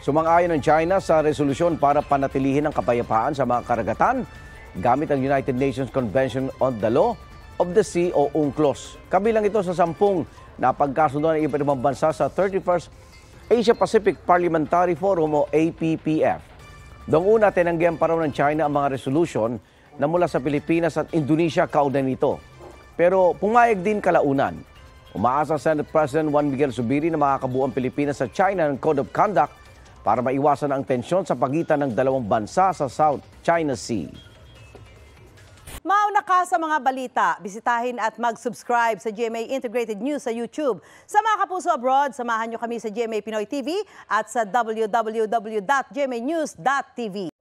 Sumang-ayon ng China sa resolusyon para panatilihin ang kapayapaan sa mga karagatan gamit ang United Nations Convention on the Law of the Sea o UNCLOS. Kabilang ito sa 10 na pagkasunduan ng iba't ibang bansa sa 31st Asia-Pacific Parliamentary Forum o APPF. Noong una, tinanggihan pa raw ng China ang mga resolution na mula sa Pilipinas at Indonesia kaugnay nito. Pero pumayag din kalaunan. Umaasa Senate President Juan Miguel Zubiri na makakabuo ang Pilipinas sa China ng Code of Conduct para maiwasan ang tensyon sa pagitan ng dalawang bansa sa South China Sea. Mauna ka sa mga balita, bisitahin at mag-subscribe sa GMA Integrated News sa YouTube. Sa mga kapuso abroad, samahan nyo kami sa GMA Pinoy TV at sa www.gmanews.tv.